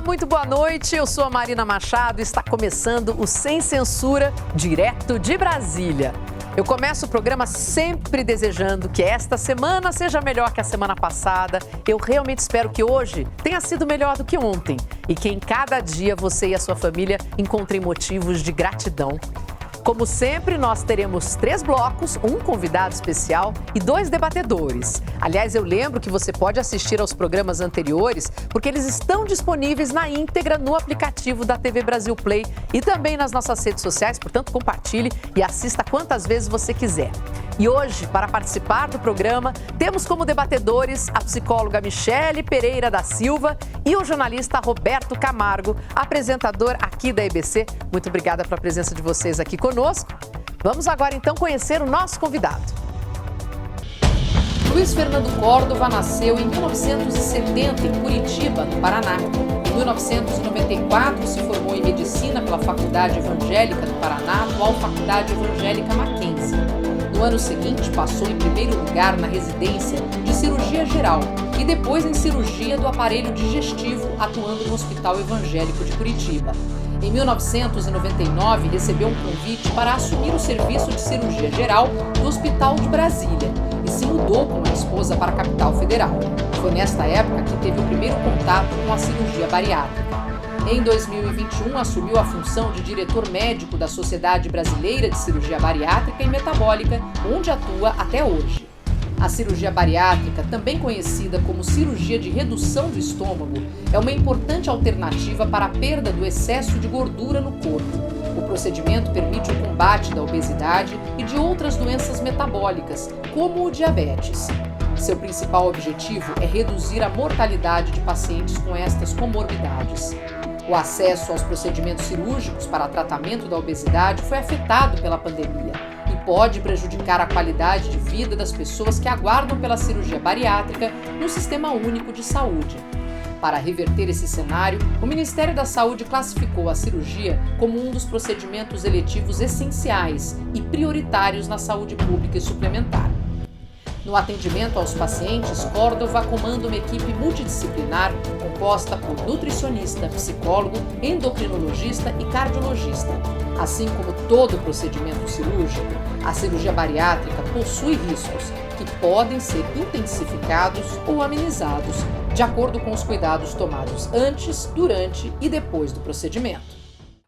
Muito boa noite, eu sou a Marina Machado e está começando o Sem Censura, direto de Brasília. Eu começo o programa sempre desejando que esta semana seja melhor que a semana passada. Eu realmente espero que hoje tenha sido melhor do que ontem e que em cada dia você e a sua família encontrem motivos de gratidão. Como sempre, nós teremos 3 blocos, um convidado especial e 2 debatedores. Aliás, eu lembro que você pode assistir aos programas anteriores, porque eles estão disponíveis na íntegra no aplicativo da TV Brasil Play e também nas nossas redes sociais, portanto, compartilhe e assista quantas vezes você quiser. E hoje, para participar do programa, temos como debatedores a psicóloga Michele Pereira da Silva e o jornalista Roberto Camargo, apresentador aqui da EBC. Muito obrigada pela presença de vocês aqui conosco. Vamos agora, então, conhecer o nosso convidado. Luiz Fernando Córdova nasceu em 1970 em Curitiba, no Paraná. Em 1994, se formou em Medicina pela Faculdade Evangélica do Paraná, atual Faculdade Evangélica Mackenzie. No ano seguinte, passou em primeiro lugar na residência de cirurgia geral e depois em cirurgia do aparelho digestivo, atuando no Hospital Evangélico de Curitiba. Em 1999, recebeu um convite para assumir o serviço de cirurgia geral do Hospital de Brasília e se mudou com a esposa para a capital federal. Foi nesta época que teve o primeiro contato com a cirurgia bariátrica. Em 2021, assumiu a função de diretor médico da Sociedade Brasileira de Cirurgia Bariátrica e Metabólica, onde atua até hoje. A cirurgia bariátrica, também conhecida como cirurgia de redução do estômago, é uma importante alternativa para a perda do excesso de gordura no corpo. O procedimento permite o combate da obesidade e de outras doenças metabólicas, como o diabetes. Seu principal objetivo é reduzir a mortalidade de pacientes com estas comorbidades. O acesso aos procedimentos cirúrgicos para tratamento da obesidade foi afetado pela pandemia e pode prejudicar a qualidade de vida das pessoas que aguardam pela cirurgia bariátrica no Sistema Único de Saúde. Para reverter esse cenário, o Ministério da Saúde classificou a cirurgia como um dos procedimentos eletivos essenciais e prioritários na saúde pública e suplementar. No atendimento aos pacientes, Córdova comanda uma equipe multidisciplinar composta por nutricionista, psicólogo, endocrinologista e cardiologista. Assim como todo procedimento cirúrgico, a cirurgia bariátrica possui riscos que podem ser intensificados ou amenizados de acordo com os cuidados tomados antes, durante e depois do procedimento.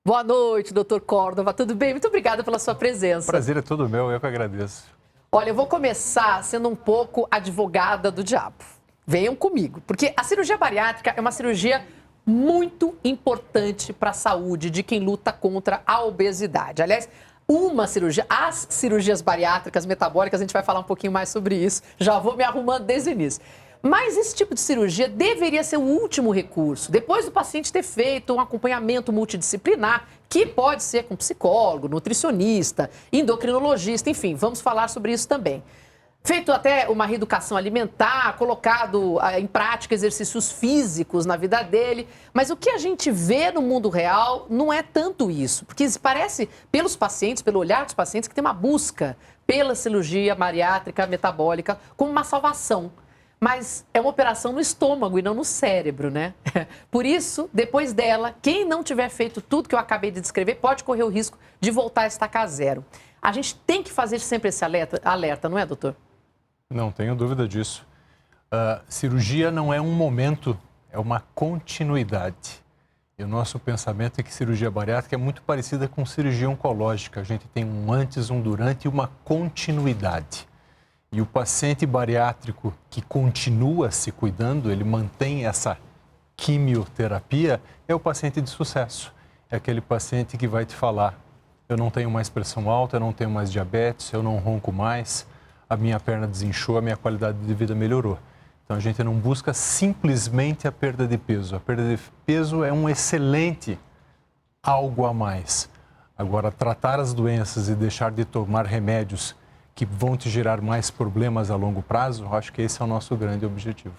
Boa noite, doutor Córdova. Tudo bem? Muito obrigada pela sua presença. O prazer é todo meu, eu que agradeço. Olha, eu vou começar sendo um pouco advogada do diabo. Venham comigo, porque a cirurgia bariátrica é uma cirurgia muito importante para a saúde de quem luta contra a obesidade. Aliás, as cirurgias bariátricas metabólicas, a gente vai falar um pouquinho mais sobre isso. Já vou me arrumando desde o início. Mas esse tipo de cirurgia deveria ser o último recurso, depois do paciente ter feito um acompanhamento multidisciplinar, que pode ser com psicólogo, nutricionista, endocrinologista, enfim, vamos falar sobre isso também. Feito até uma reeducação alimentar, colocado em prática exercícios físicos na vida dele, mas o que a gente vê no mundo real não é tanto isso, porque parece, pelos pacientes, pelo olhar dos pacientes, que tem uma busca pela cirurgia bariátrica metabólica como uma salvação. Mas é uma operação no estômago e não no cérebro, né? Por isso, depois dela, quem não tiver feito tudo que eu acabei de descrever pode correr o risco de voltar a estacar zero. A gente tem que fazer sempre esse alerta, não é, doutor? Não tenho dúvida disso. Cirurgia não é um momento, é uma continuidade. E o nosso pensamento é que cirurgia bariátrica é muito parecida com cirurgia oncológica. A gente tem um antes, um durante e uma continuidade. E o paciente bariátrico que continua se cuidando, ele mantém essa quimioterapia, é o paciente de sucesso. É aquele paciente que vai te falar, eu não tenho mais pressão alta, eu não tenho mais diabetes, eu não ronco mais, a minha perna desinchou, a minha qualidade de vida melhorou. Então a gente não busca simplesmente a perda de peso. A perda de peso é um excelente algo a mais. Agora, tratar as doenças e deixar de tomar remédios que vão te gerar mais problemas a longo prazo, acho que esse é o nosso grande objetivo.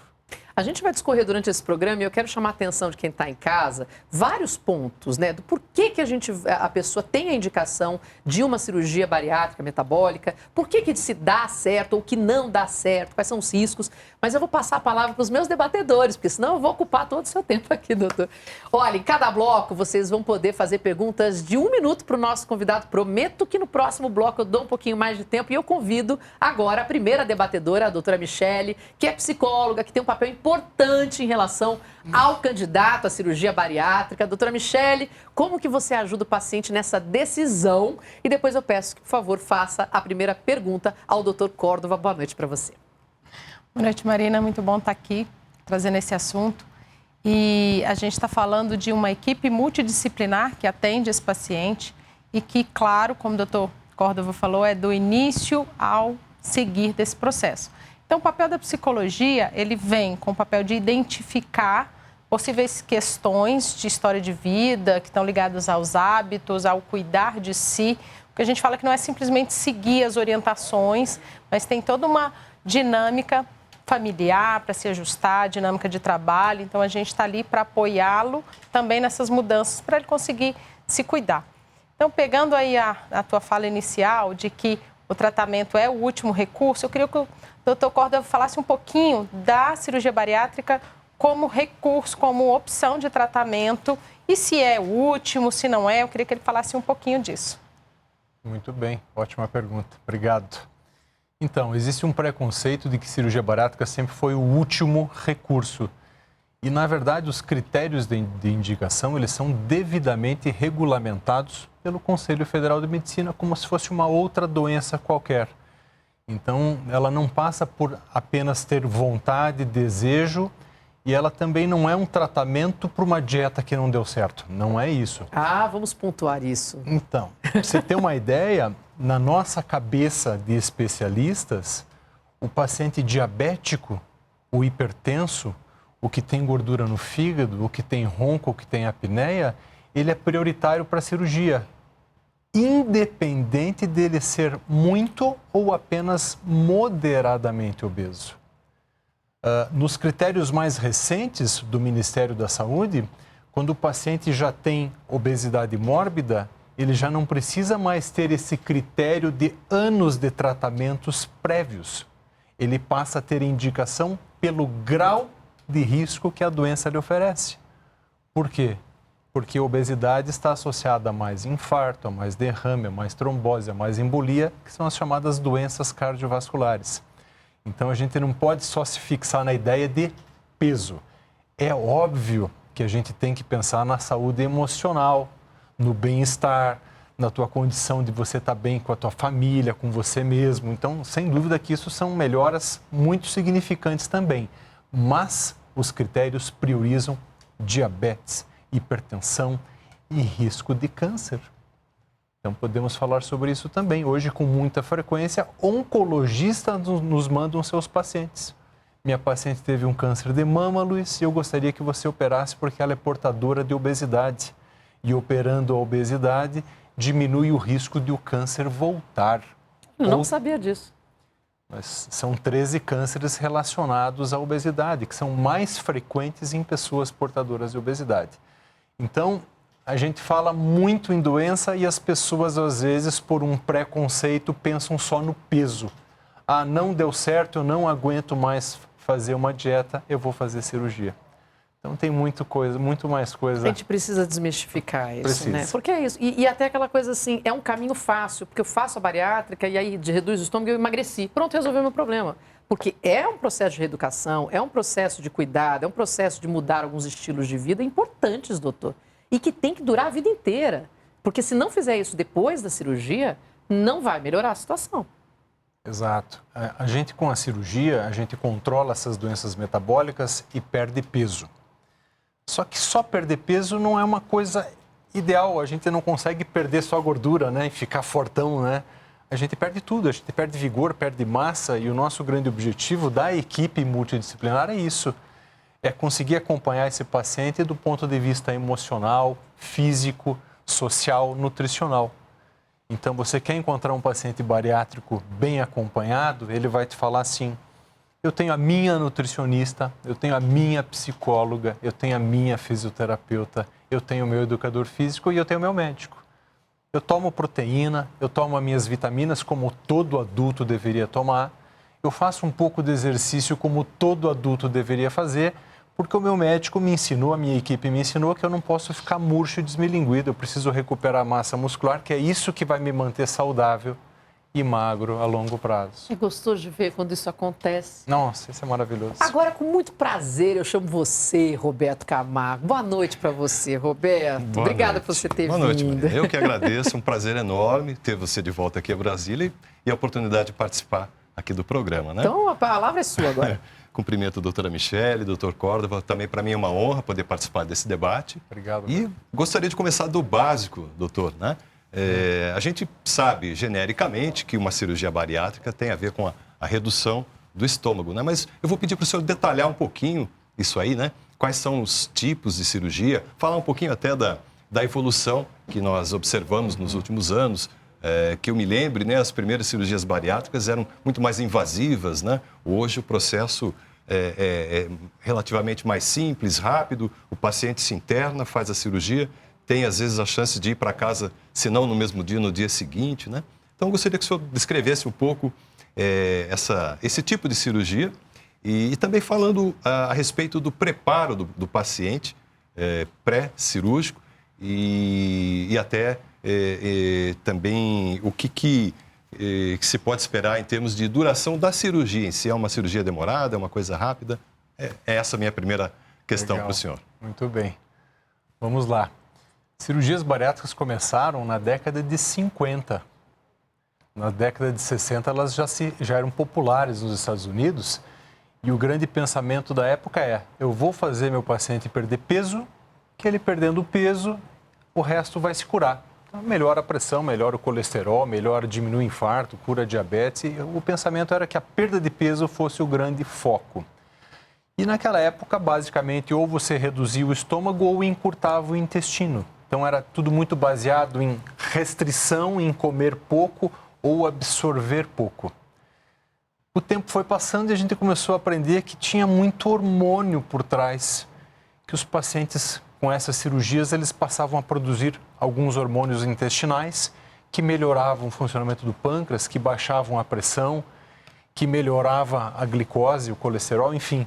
A gente vai discorrer durante esse programa e eu quero chamar a atenção de quem está em casa, vários pontos, né, do porquê que a pessoa tem a indicação de uma cirurgia bariátrica metabólica, por que se dá certo ou que não dá certo, quais são os riscos, mas eu vou passar a palavra para os meus debatedores, porque senão eu vou ocupar todo o seu tempo aqui, doutor. Olha, em cada bloco vocês vão poder fazer perguntas de 1 minuto para o nosso convidado. Prometo que no próximo bloco eu dou um pouquinho mais de tempo e eu convido agora a primeira debatedora, a doutora Michele, que é psicóloga, que tem um papel importante em relação ao candidato à cirurgia bariátrica. Doutora Michele, como que você ajuda o paciente nessa decisão? E depois eu peço que, por favor, faça a primeira pergunta ao doutor Córdova. Boa noite para você. Boa noite, Marina. Muito bom estar aqui trazendo esse assunto. E a gente está falando de uma equipe multidisciplinar que atende esse paciente e que, claro, como o doutor Córdova falou, é do início ao seguir desse processo. Então, o papel da psicologia, ele vem com o papel de identificar possíveis questões de história de vida que estão ligadas aos hábitos, ao cuidar de si, porque a gente fala que não é simplesmente seguir as orientações, mas tem toda uma dinâmica familiar para se ajustar, dinâmica de trabalho. Então, a gente está ali para apoiá-lo também nessas mudanças, para ele conseguir se cuidar. Então, pegando aí a tua fala inicial de que o tratamento é o último recurso, eu queria que o doutor Córdova falasse um pouquinho da cirurgia bariátrica como recurso, como opção de tratamento, e se é o último, se não é, eu queria que ele falasse um pouquinho disso. Muito bem, ótima pergunta, obrigado. Então, existe um preconceito de que cirurgia bariátrica sempre foi o último recurso. E, na verdade, os critérios de indicação, eles são devidamente regulamentados pelo Conselho Federal de Medicina, como se fosse uma outra doença qualquer. Então, ela não passa por apenas ter vontade, desejo, e ela também não é um tratamento para uma dieta que não deu certo. Não é isso. Ah, vamos pontuar isso. Então, pra você ter uma ideia, na nossa cabeça de especialistas, o paciente diabético, o hipertenso, o que tem gordura no fígado, o que tem ronco, o que tem apneia, ele é prioritário para a cirurgia, independente dele ser muito ou apenas moderadamente obeso. Nos critérios mais recentes do Ministério da Saúde, quando o paciente já tem obesidade mórbida, ele já não precisa mais ter esse critério de anos de tratamentos prévios. Ele passa a ter indicação pelo grau de risco que a doença lhe oferece. Por quê? Porque a obesidade está associada a mais infarto, a mais derrame, a mais trombose, a mais embolia, que são as chamadas doenças cardiovasculares. Então, a gente não pode só se fixar na ideia de peso. É óbvio que a gente tem que pensar na saúde emocional, no bem-estar, na tua condição de você estar bem com a tua família, com você mesmo. Então, sem dúvida que isso são melhoras muito significantes também. Mas os critérios priorizam diabetes, hipertensão e risco de câncer. Então, podemos falar sobre isso também. Hoje, com muita frequência, oncologistas nos mandam seus pacientes. Minha paciente teve um câncer de mama, Luiz, e eu gostaria que você operasse porque ela é portadora de obesidade. E operando a obesidade, diminui o risco de o câncer voltar. Não sabia disso. Mas são 13 cânceres relacionados à obesidade, que são mais frequentes em pessoas portadoras de obesidade. Então, a gente fala muito em doença e as pessoas, às vezes, por um preconceito, pensam só no peso. Ah, não deu certo, eu não aguento mais fazer uma dieta, eu vou fazer cirurgia. Então, tem muito mais coisa. A gente precisa desmistificar isso, Precisa. né? Porque é isso. E até aquela coisa assim, é um caminho fácil, porque eu faço a bariátrica e aí reduz o estômago e eu emagreci. Pronto, resolveu o meu problema. Porque é um processo de reeducação, é um processo de cuidado, é um processo de mudar alguns estilos de vida importantes, doutor. E que tem que durar a vida inteira. Porque se não fizer isso depois da cirurgia, não vai melhorar a situação. Exato. A gente, com a cirurgia, a gente controla essas doenças metabólicas e perde peso. Só que só perder peso não é uma coisa ideal. A gente não consegue perder só gordura, né? E ficar fortão, né? A gente perde tudo. A gente perde vigor, perde massa. E o nosso grande objetivo da equipe multidisciplinar é isso. É conseguir acompanhar esse paciente do ponto de vista emocional, físico, social, nutricional. Então, você quer encontrar um paciente bariátrico bem acompanhado, ele vai te falar assim: eu tenho a minha nutricionista, eu tenho a minha psicóloga, eu tenho a minha fisioterapeuta, eu tenho o meu educador físico e eu tenho o meu médico. Eu tomo proteína, eu tomo as minhas vitaminas como todo adulto deveria tomar, eu faço um pouco de exercício como todo adulto deveria fazer, porque o meu médico me ensinou, a minha equipe me ensinou que eu não posso ficar murcho e desmilinguido, eu preciso recuperar a massa muscular, que é isso que vai me manter saudável e magro a longo prazo. É gostoso de ver quando isso acontece. Nossa, isso é maravilhoso. Agora, com muito prazer, eu chamo você, Roberto Camargo. Boa noite para você, Roberto. Obrigada por você ter vindo. Boa noite, Maria. Eu que agradeço, um prazer enorme ter você de volta aqui a Brasília e a oportunidade de participar aqui do programa, né? Então, a palavra é sua agora. Cumprimento a doutora Michele, doutor Córdova. Também para mim é uma honra poder participar desse debate. Obrigado. E gostaria de começar do básico, doutor, né? A gente sabe genericamente que uma cirurgia bariátrica tem a ver com a redução do estômago, né? Mas eu vou pedir para o senhor detalhar um pouquinho isso aí, né? Quais são os tipos de cirurgia, falar um pouquinho até da evolução que nós observamos nos últimos anos. Que eu me lembre, né? As primeiras cirurgias bariátricas eram muito mais invasivas, né? Hoje o processo é relativamente mais simples, rápido, o paciente se interna, faz a cirurgia, tem às vezes a chance de ir para casa, se não no mesmo dia, no dia seguinte, né? Então eu gostaria que o senhor descrevesse um pouco esse tipo de cirurgia e também falando a respeito do preparo do paciente pré-cirúrgico e até também o que se pode esperar em termos de duração da cirurgia em si. É uma cirurgia demorada, é uma coisa rápida? É essa a minha primeira questão para o senhor. Muito bem. Vamos lá. Cirurgias bariátricas começaram na década de 50. Na década de 60, elas já eram populares nos Estados Unidos. E o grande pensamento da época é: eu vou fazer meu paciente perder peso, que ele perdendo peso, o resto vai se curar. Então, melhora a pressão, melhora o colesterol, melhora, diminui o infarto, cura a diabetes. E o pensamento era que a perda de peso fosse o grande foco. E naquela época, basicamente, ou você reduzia o estômago ou encurtava o intestino. Então, era tudo muito baseado em restrição, em comer pouco ou absorver pouco. O tempo foi passando e a gente começou a aprender que tinha muito hormônio por trás, que os pacientes com essas cirurgias, eles passavam a produzir alguns hormônios intestinais que melhoravam o funcionamento do pâncreas, que baixavam a pressão, que melhorava a glicose, o colesterol, enfim.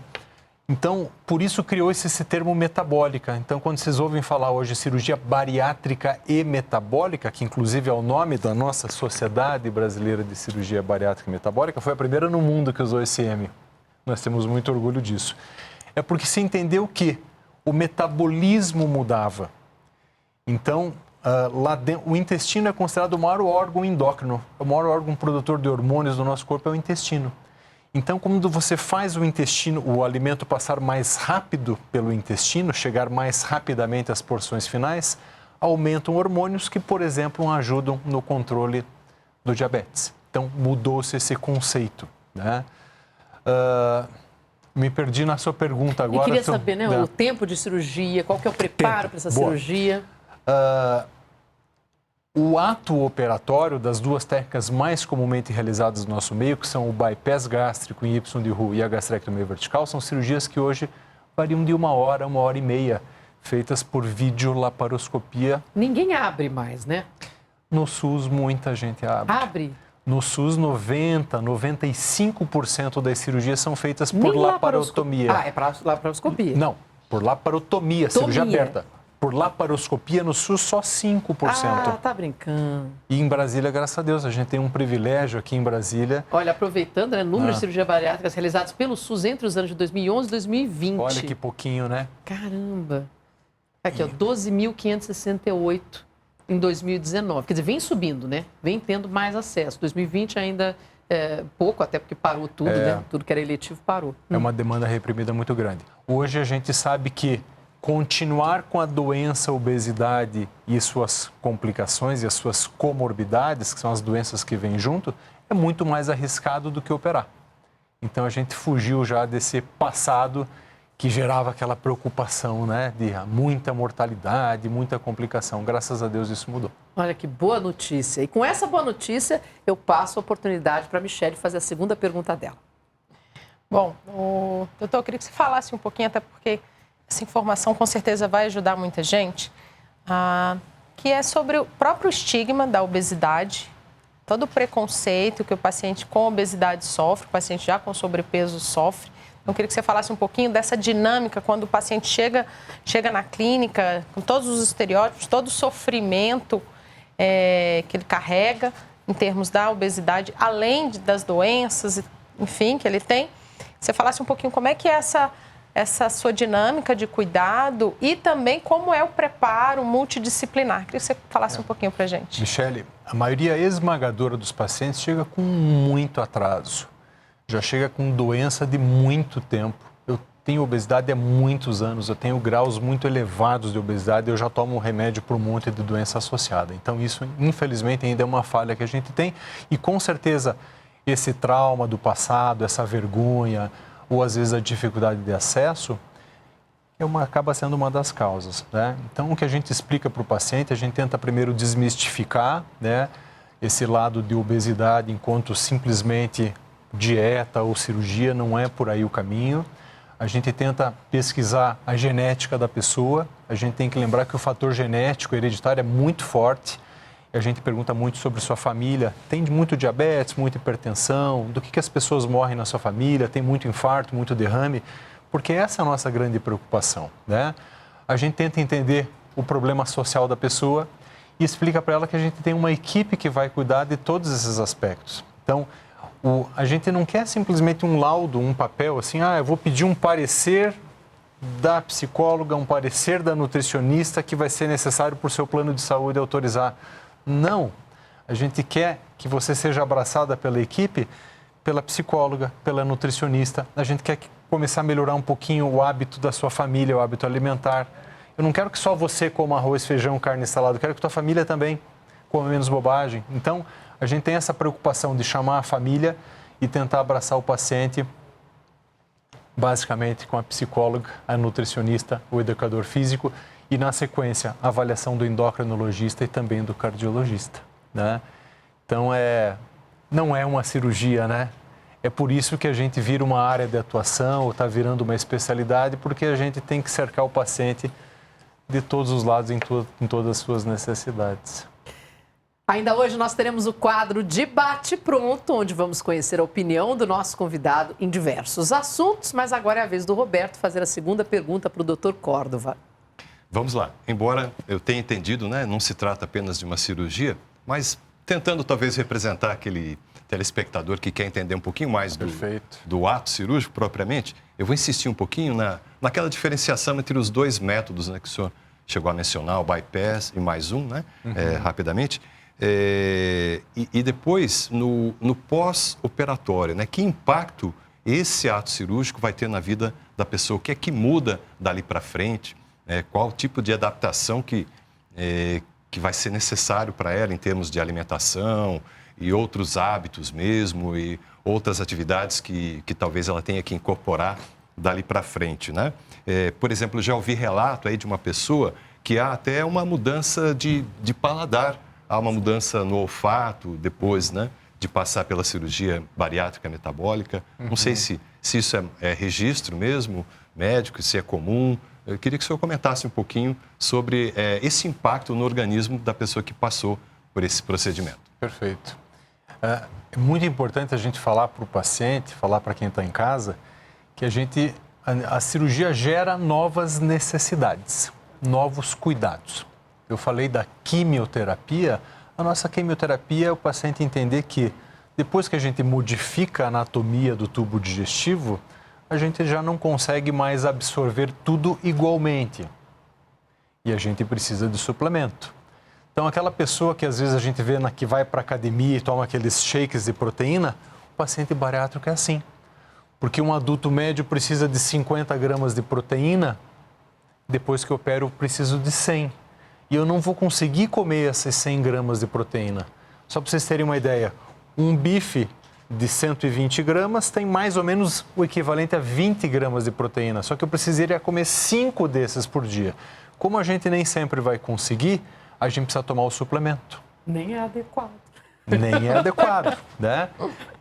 Então, por isso criou-se esse termo metabólica. Então, quando vocês ouvem falar hoje cirurgia bariátrica e metabólica, que inclusive é o nome da nossa Sociedade Brasileira de Cirurgia Bariátrica e Metabólica, foi a primeira no mundo que usou esse M. Nós temos muito orgulho disso. É porque se entendeu que o metabolismo mudava. Então, lá dentro, o intestino é considerado o maior órgão endócrino. O maior órgão produtor de hormônios do nosso corpo é o intestino. Então, quando você faz o intestino, o alimento passar mais rápido pelo intestino, chegar mais rapidamente às porções finais, aumentam hormônios que, por exemplo, ajudam no controle do diabetes. Então, mudou-se esse conceito, né? Me perdi na sua pergunta agora. E queria saber, né, o tempo de cirurgia, qual que é o preparo para essa cirurgia? O ato operatório das duas técnicas mais comumente realizadas no nosso meio, que são o bypass gástrico em Y de Roux e a gastrectomia vertical, são cirurgias que hoje variam de 1 hora, 1 hora e meia, feitas por videolaparoscopia. Ninguém abre mais, né? No SUS, muita gente abre. Abre? No SUS, 95% das cirurgias são feitas por laparotomia. É para laparoscopia? Não, por laparotomia, cirurgia aberta. Por laparoscopia, no SUS, só 5%. Ah, tá brincando. E em Brasília, graças a Deus, a gente tem um privilégio aqui em Brasília. Olha, aproveitando, né, número de cirurgias bariátricas realizadas pelo SUS entre os anos de 2011 e 2020. Olha que pouquinho, né? Caramba. Aqui, ó, 12.568 em 2019. Quer dizer, vem subindo, né? Vem tendo mais acesso. 2020 ainda pouco, até porque parou tudo, né? Tudo que era eletivo parou. É uma demanda reprimida muito grande. Hoje a gente sabe que continuar com a doença, a obesidade e suas complicações e as suas comorbidades, que são as doenças que vêm junto, é muito mais arriscado do que operar. Então a gente fugiu já desse passado que gerava aquela preocupação, né, de muita mortalidade, muita complicação. Graças a Deus isso mudou. Olha que boa notícia. E com essa boa notícia, eu passo a oportunidade para a Michele fazer a segunda pergunta dela. Bom, doutor, eu queria que você falasse um pouquinho, até porque essa informação com certeza vai ajudar muita gente, que é sobre o próprio estigma da obesidade, todo o preconceito que o paciente com obesidade sofre, o paciente já com sobrepeso sofre. Então, eu queria que você falasse um pouquinho dessa dinâmica quando o paciente chega na clínica, com todos os estereótipos, todo o sofrimento que ele carrega em termos da obesidade, além das doenças, enfim, que ele tem. Você falasse um pouquinho como é que é essa sua dinâmica de cuidado e também como é o preparo multidisciplinar. Queria que você falasse um pouquinho para a gente. Michele, a maioria esmagadora dos pacientes chega com muito atraso. Já chega com doença de muito tempo. Eu tenho obesidade há muitos anos, eu tenho graus muito elevados de obesidade, eu já tomo remédio para um monte de doença associada. Então, isso, infelizmente, ainda é uma falha que a gente tem. E, com certeza, esse trauma do passado, essa vergonha, ou às vezes a dificuldade de acesso, acaba sendo uma das causas, né? Então, o que a gente explica para o paciente, a gente tenta primeiro desmistificar, né, esse lado de obesidade enquanto simplesmente dieta ou cirurgia, não é por aí o caminho. A gente tenta pesquisar a genética da pessoa, a gente tem que lembrar que o fator genético hereditário é muito forte. A gente pergunta muito sobre sua família, tem muito diabetes, muita hipertensão, do que as pessoas morrem na sua família, tem muito infarto, muito derrame, porque essa é a nossa grande preocupação, né? A gente tenta entender o problema social da pessoa e explica para ela que a gente tem uma equipe que vai cuidar de todos esses aspectos. Então, a gente não quer simplesmente um laudo, um papel, assim, eu vou pedir um parecer da psicóloga, um parecer da nutricionista que vai ser necessário por seu plano de saúde autorizar. Não, a gente quer que você seja abraçada pela equipe, pela psicóloga, pela nutricionista. A gente quer começar a melhorar um pouquinho o hábito da sua família, o hábito alimentar. Eu não quero que só você coma arroz, feijão, carne e salada, eu quero que tua família também coma menos bobagem. Então, a gente tem essa preocupação de chamar a família e tentar abraçar o paciente, basicamente com a psicóloga, a nutricionista, o educador físico e, na sequência, a avaliação do endocrinologista e também do cardiologista, né? Então, não é uma cirurgia, né? É por isso que a gente vira uma área de atuação ou está virando uma especialidade, porque a gente tem que cercar o paciente de todos os lados, em todas as suas necessidades. Ainda hoje nós teremos o quadro de Bate-Pronto, onde vamos conhecer a opinião do nosso convidado em diversos assuntos, mas agora é a vez do Roberto fazer a segunda pergunta para o Dr. Córdova. Vamos lá. Embora eu tenha entendido, né, não se trata apenas de uma cirurgia, mas tentando talvez representar aquele telespectador que quer entender um pouquinho mais do ato cirúrgico propriamente, eu vou insistir um pouquinho naquela diferenciação entre os dois métodos, né, que o senhor chegou a mencionar, o bypass e mais um, né, rapidamente. E depois, no pós-operatório, né? Que impacto esse ato cirúrgico vai ter na vida da pessoa? O que é que muda dali para frente? Qual tipo de adaptação que vai ser necessário para ela em termos de alimentação e outros hábitos mesmo e outras atividades que talvez ela tenha que incorporar dali para frente, né? Por exemplo, já ouvi relato aí de uma pessoa que há até uma mudança de paladar. Há uma mudança no olfato depois, né, de passar pela cirurgia bariátrica metabólica. Não sei se isso é registro mesmo, médico, se é comum. Eu queria que o senhor comentasse um pouquinho sobre esse impacto no organismo da pessoa que passou por esse procedimento. Perfeito. É muito importante a gente falar para o paciente, falar para quem está em casa, que a cirurgia gera novas necessidades, novos cuidados. Eu falei da quimioterapia. A nossa quimioterapia é o paciente entender que depois que a gente modifica a anatomia do tubo digestivo, a gente já não consegue mais absorver tudo igualmente. E a gente precisa de suplemento. Então, aquela pessoa que às vezes a gente vê que vai para a academia e toma aqueles shakes de proteína, o paciente bariátrico é assim. Porque um adulto médio precisa de 50 gramas de proteína, depois que eu opero eu preciso de 100. E eu não vou conseguir comer essas 100 gramas de proteína. Só para vocês terem uma ideia, um bife de 120 gramas tem mais ou menos o equivalente a 20 gramas de proteína. Só que eu precisaria comer 5 desses por dia. Como a gente nem sempre vai conseguir, a gente precisa tomar o suplemento. Nem é adequado. Nem é adequado, né?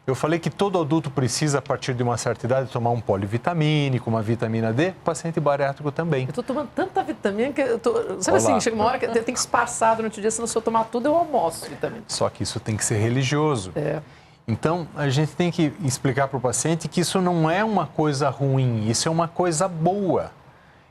Eu falei que todo adulto precisa, a partir de uma certa idade, tomar um polivitamínico, uma vitamina D, paciente bariátrico também. Eu tô tomando tanta vitamina que eu tô... Sabe assim, chega uma hora que eu tenho que disfarçar durante o dia, senão se eu tomar tudo, eu almoço vitamina. Só que isso tem que ser religioso. Então, a gente tem que explicar para o paciente que isso não é uma coisa ruim, isso é uma coisa boa.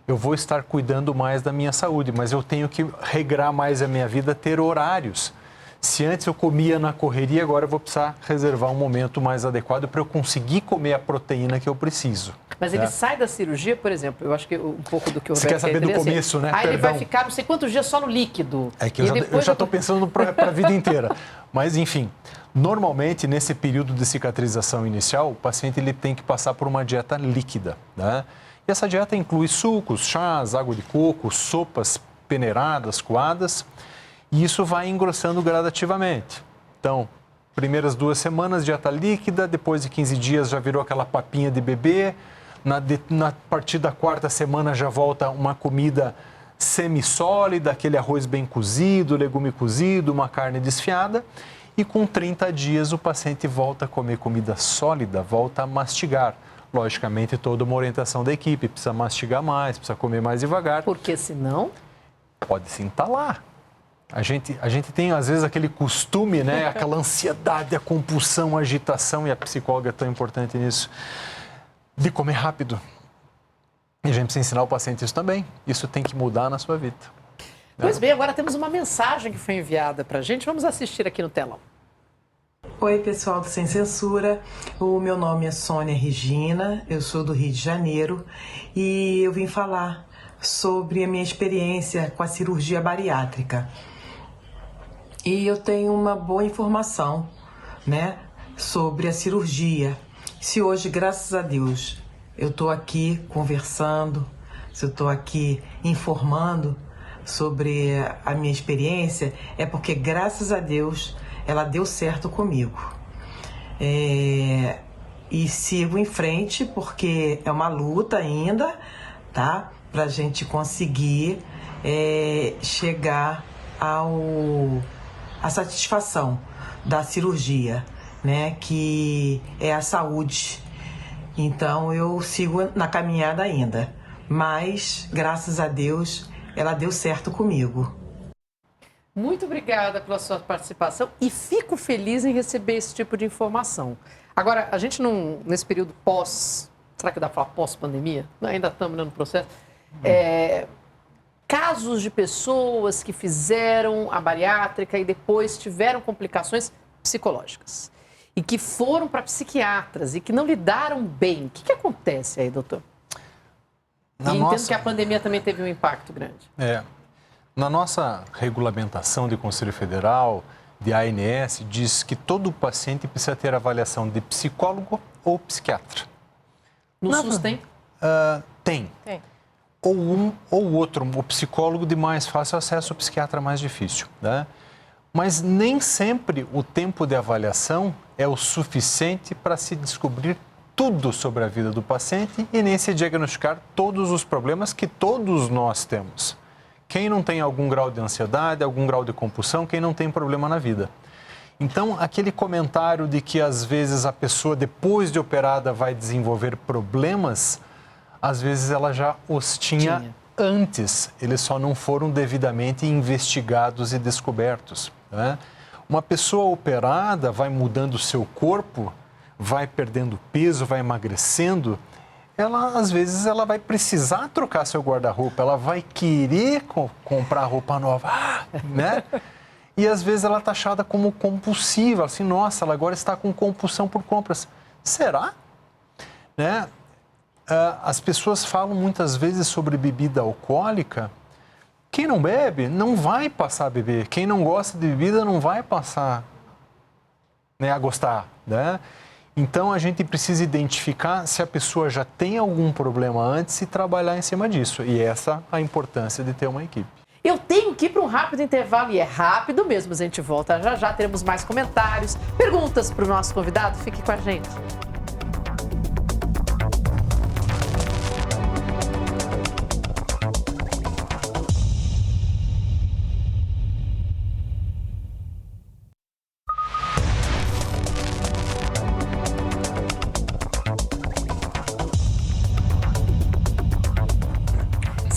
Eu vou estar cuidando mais da minha saúde, mas eu tenho que regrar mais a minha vida, ter horários. Se antes eu comia na correria, agora eu vou precisar reservar um momento mais adequado para eu conseguir comer a proteína que eu preciso. Mas ele sai da cirurgia, por exemplo, eu acho que um pouco do que o Você quer saber do começo, né? Aí ele vai ficar não sei quantos dias só no líquido. É que eu já estou pensando para a vida inteira. Mas, enfim, normalmente, nesse período de cicatrização inicial, o paciente ele tem que passar por uma dieta líquida, né? E essa dieta inclui sucos, chás, água de coco, sopas peneiradas, coadas. E isso vai engrossando gradativamente. Então, primeiras 2 semanas, dieta líquida, depois de 15 dias já virou aquela papinha de bebê. Na partir da 4ª semana já volta uma comida semissólida, aquele arroz bem cozido, legume cozido, uma carne desfiada. E com 30 dias o paciente volta a comer comida sólida, volta a mastigar. Logicamente, toda uma orientação da equipe, precisa mastigar mais, precisa comer mais devagar. Porque senão... Pode se entalar. A gente tem, às vezes, aquele costume, né? Aquela ansiedade, a compulsão, a agitação, e a psicóloga é tão importante nisso, de comer rápido. E a gente precisa ensinar o paciente isso também. Isso tem que mudar na sua vida. Pois bem, agora temos uma mensagem que foi enviada para a gente. Vamos assistir aqui no telão. Oi, pessoal do Sem Censura. O meu nome é Sônia Regina, eu sou do Rio de Janeiro e eu vim falar sobre a minha experiência com a cirurgia bariátrica. E eu tenho uma boa informação, né, sobre a cirurgia. Se hoje, graças a Deus, eu estou aqui conversando, se eu estou aqui informando sobre a minha experiência, é porque, graças a Deus, ela deu certo comigo. E sigo em frente porque é uma luta ainda, tá? Pra gente conseguir chegar à satisfação da cirurgia, né? Que é a saúde. Então eu sigo na caminhada ainda, mas graças a Deus ela deu certo comigo. Muito obrigada pela sua participação e fico feliz em receber esse tipo de informação. Agora, a gente não, nesse período será que dá para falar pós-pandemia? Ainda estamos no processo. Casos de pessoas que fizeram a bariátrica e depois tiveram complicações psicológicas e que foram para psiquiatras e que não lidaram bem. O que acontece aí, doutor? Entendo que a pandemia também teve um impacto grande. Na nossa regulamentação de Conselho Federal, de ANS, diz que todo paciente precisa ter avaliação de psicólogo ou psiquiatra. No SUS tem? Tem. Ou um ou outro, o psicólogo de mais fácil acesso, o psiquiatra mais difícil, né? Mas nem sempre o tempo de avaliação é o suficiente para se descobrir tudo sobre a vida do paciente e nem se diagnosticar todos os problemas que todos nós temos. Quem não tem algum grau de ansiedade, algum grau de compulsão, quem não tem problema na vida. Então, aquele comentário de que às vezes a pessoa, depois de operada, vai desenvolver problemas, às vezes ela já os tinha antes, eles só não foram devidamente investigados e descobertos, né? Uma pessoa operada vai mudando o seu corpo, vai perdendo peso, vai emagrecendo, às vezes ela vai precisar trocar seu guarda-roupa, ela vai querer comprar roupa nova, né? E às vezes ela é taxada como compulsiva, assim, nossa, ela agora está com compulsão por compras. Será? Né? As pessoas falam muitas vezes sobre bebida alcoólica. Quem não bebe não vai passar a beber. Quem não gosta de bebida não vai passar, né, a gostar, né? Então, a gente precisa identificar se a pessoa já tem algum problema antes e trabalhar em cima disso. E essa é a importância de ter uma equipe. Eu tenho que ir para um rápido intervalo, e é rápido mesmo, mas a gente volta já já, teremos mais comentários, perguntas para o nosso convidado. Fique com a gente.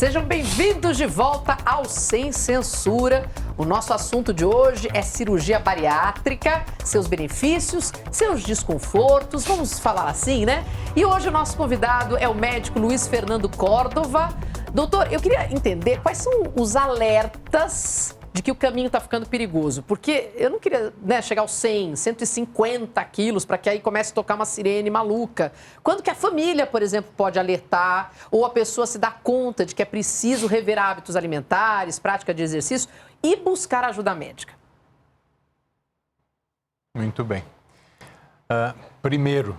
Sejam bem-vindos de volta ao Sem Censura. O nosso assunto de hoje é cirurgia bariátrica, seus benefícios, seus desconfortos, vamos falar assim, né? E hoje o nosso convidado é o médico Luiz Fernando Córdova. Doutor, eu queria entender quais são os alertas de que o caminho está ficando perigoso, porque eu não queria, né, chegar aos 100, 150 quilos para que aí comece a tocar uma sirene maluca. Quando que a família, por exemplo, pode alertar ou a pessoa se dá conta de que é preciso rever hábitos alimentares, prática de exercício e buscar ajuda médica? Muito bem. Primeiro,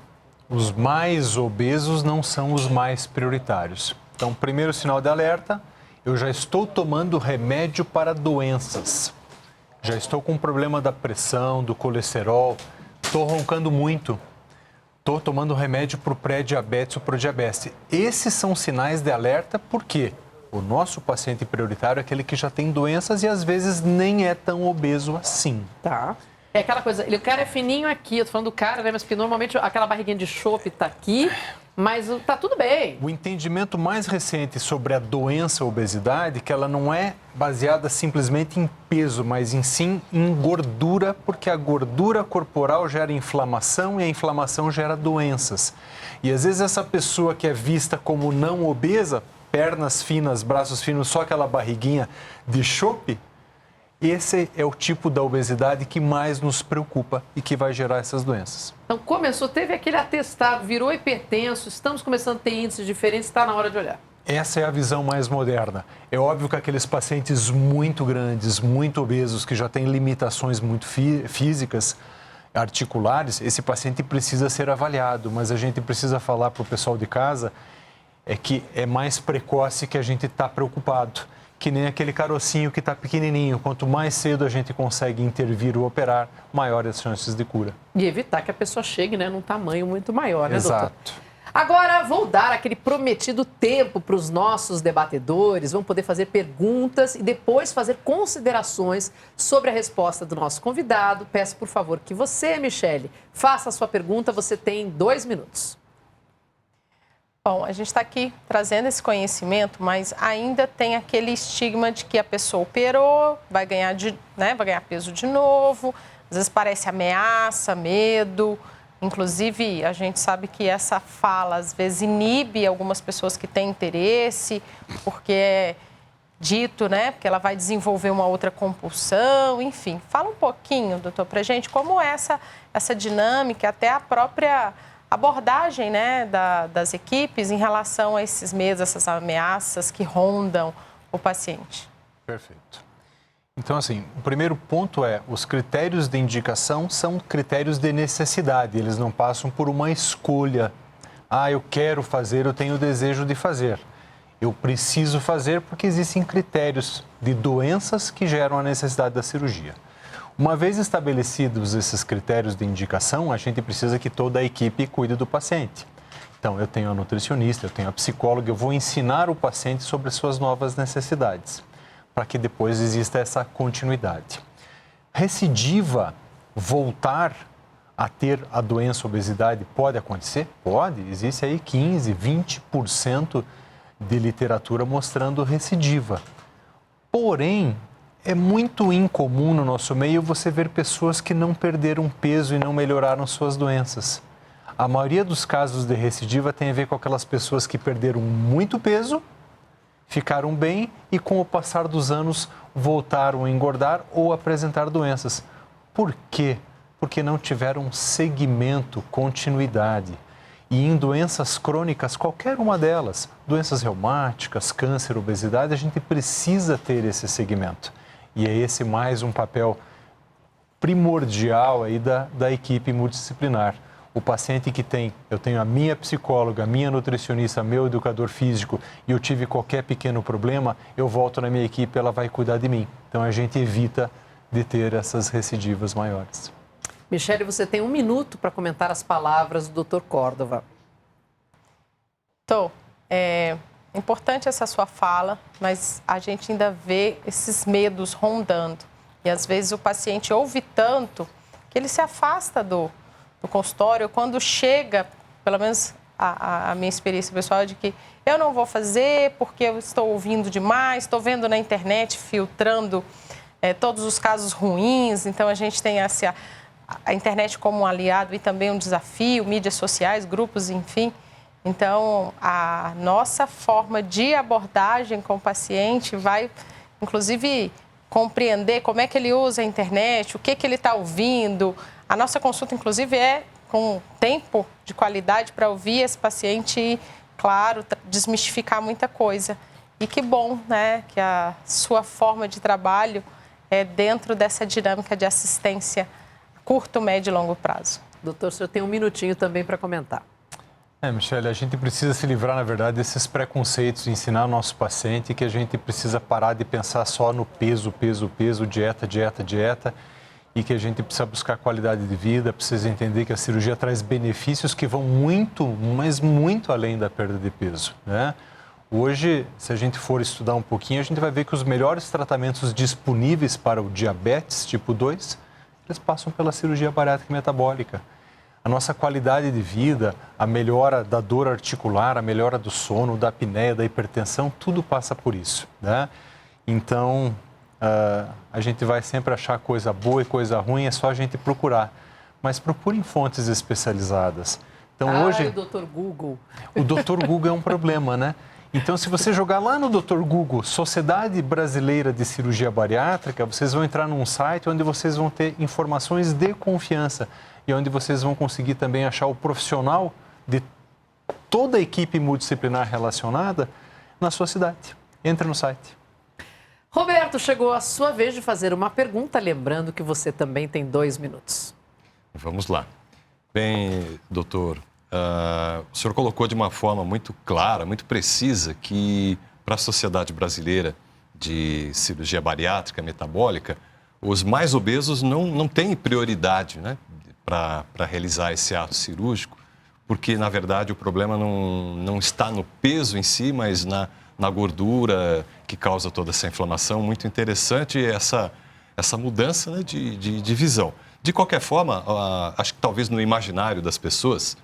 os mais obesos não são os mais prioritários. Então, primeiro sinal de alerta, eu já estou tomando remédio para doenças. Já estou com problema da pressão, do colesterol, estou roncando muito. Estou tomando remédio para o pré-diabetes ou para o diabetes. Esses são sinais de alerta porque o nosso paciente prioritário é aquele que já tem doenças e às vezes nem é tão obeso assim. Tá. É aquela coisa, o cara é fininho aqui, eu tô falando do cara, né? Mas porque normalmente aquela barriguinha de chope tá aqui, mas tá tudo bem. O entendimento mais recente sobre a doença obesidade é que ela não é baseada simplesmente em peso, mas sim em gordura, porque a gordura corporal gera inflamação e a inflamação gera doenças. E às vezes essa pessoa que é vista como não obesa, pernas finas, braços finos, só aquela barriguinha de chope, esse é o tipo da obesidade que mais nos preocupa e que vai gerar essas doenças. Então começou, teve aquele atestado, virou hipertenso, estamos começando a ter índices diferentes, está na hora de olhar. Essa é a visão mais moderna. É óbvio que aqueles pacientes muito grandes, muito obesos, que já têm limitações muito físicas, articulares, esse paciente precisa ser avaliado, mas a gente precisa falar para o pessoal de casa que é mais precoce que a gente está preocupado. Que nem aquele carocinho que está pequenininho. Quanto mais cedo a gente consegue intervir ou operar, maiores as chances de cura. E evitar que a pessoa chegue, né, num tamanho muito maior, né, doutor? Exato. Agora, vou dar aquele prometido tempo para os nossos debatedores. Vão poder fazer perguntas e depois fazer considerações sobre a resposta do nosso convidado. Peço, por favor, que você, Michele, faça a sua pergunta. Você tem 2 minutos. Bom, a gente está aqui trazendo esse conhecimento, mas ainda tem aquele estigma de que a pessoa operou, vai ganhar peso de novo, às vezes parece ameaça, medo. Inclusive, a gente sabe que essa fala, às vezes, inibe algumas pessoas que têm interesse, porque é dito, né, porque ela vai desenvolver uma outra compulsão, enfim. Fala um pouquinho, doutor, pra gente, como é essa dinâmica, até a própria abordagem, né, das equipes em relação a esses medos, essas ameaças que rondam o paciente. Perfeito. Então, assim, o primeiro ponto é, os critérios de indicação são critérios de necessidade, eles não passam por uma escolha. Eu quero fazer, eu tenho o desejo de fazer. Eu preciso fazer porque existem critérios de doenças que geram a necessidade da cirurgia. Uma vez estabelecidos esses critérios de indicação, a gente precisa que toda a equipe cuide do paciente. Então, eu tenho a nutricionista, eu tenho a psicóloga, eu vou ensinar o paciente sobre as suas novas necessidades, para que depois exista essa continuidade. Recidiva, voltar a ter a doença obesidade, pode acontecer? Pode. Existe aí 15%, 20% de literatura mostrando recidiva. Porém, é muito incomum no nosso meio você ver pessoas que não perderam peso e não melhoraram suas doenças. A maioria dos casos de recidiva tem a ver com aquelas pessoas que perderam muito peso, ficaram bem e com o passar dos anos voltaram a engordar ou apresentar doenças. Por quê? Porque não tiveram segmento, continuidade. E em doenças crônicas, qualquer uma delas, doenças reumáticas, câncer, obesidade, a gente precisa ter esse segmento. E é esse mais um papel primordial aí da equipe multidisciplinar. O paciente que eu tenho a minha psicóloga, a minha nutricionista, meu educador físico e eu tive qualquer pequeno problema, eu volto na minha equipe, ela vai cuidar de mim. Então a gente evita de ter essas recidivas maiores. Michele, você tem 1 minuto para comentar as palavras do Dr. Córdova. É importante essa sua fala, mas a gente ainda vê esses medos rondando. E às vezes o paciente ouve tanto que ele se afasta do consultório. Quando chega, pelo menos a minha experiência pessoal de que eu não vou fazer porque eu estou ouvindo demais, estou vendo na internet, filtrando todos os casos ruins. Então, a gente tem a internet como um aliado e também um desafio, mídias sociais, grupos, enfim. Então, a nossa forma de abordagem com o paciente vai, inclusive, compreender como é que ele usa a internet, o que ele está ouvindo. A nossa consulta, inclusive, é com tempo de qualidade para ouvir esse paciente e, claro, desmistificar muita coisa. E que bom, né, que a sua forma de trabalho é dentro dessa dinâmica de assistência curto, médio e longo prazo. Doutor, o senhor tem um minutinho também para comentar. Michele, a gente precisa se livrar, na verdade, desses preconceitos, ensinar o nosso paciente que a gente precisa parar de pensar só no peso, dieta, e que a gente precisa buscar qualidade de vida, precisa entender que a cirurgia traz benefícios que vão muito, mas muito além da perda de peso, né? Hoje, se a gente for estudar um pouquinho, a gente vai ver que os melhores tratamentos disponíveis para o diabetes tipo 2, eles passam pela cirurgia bariátrica metabólica. A nossa qualidade de vida, a melhora da dor articular, a melhora do sono, da apneia, da hipertensão, tudo passa por isso, né? Então, a gente vai sempre achar coisa boa e coisa ruim, é só a gente procurar. Mas procurem fontes especializadas. Então, hoje... o Dr. Google. O Dr. Google é um problema, né? Então, se você jogar lá no Dr. Google, Sociedade Brasileira de Cirurgia Bariátrica, vocês vão entrar num site onde vocês vão ter informações de confiança e onde vocês vão conseguir também achar o profissional de toda a equipe multidisciplinar relacionada na sua cidade. Entre no site. Roberto, chegou a sua vez de fazer uma pergunta, lembrando que você também tem 2 minutos. Vamos lá. Bem, doutor, o senhor colocou de uma forma muito clara, muito precisa, que para a Sociedade Brasileira de Cirurgia Bariátrica Metabólica, os mais obesos não têm prioridade, né, para realizar esse ato cirúrgico, porque, na verdade, o problema não está no peso em si, mas na gordura que causa toda essa inflamação. Muito interessante essa mudança, né, de visão. De qualquer forma, acho que talvez no imaginário das pessoas,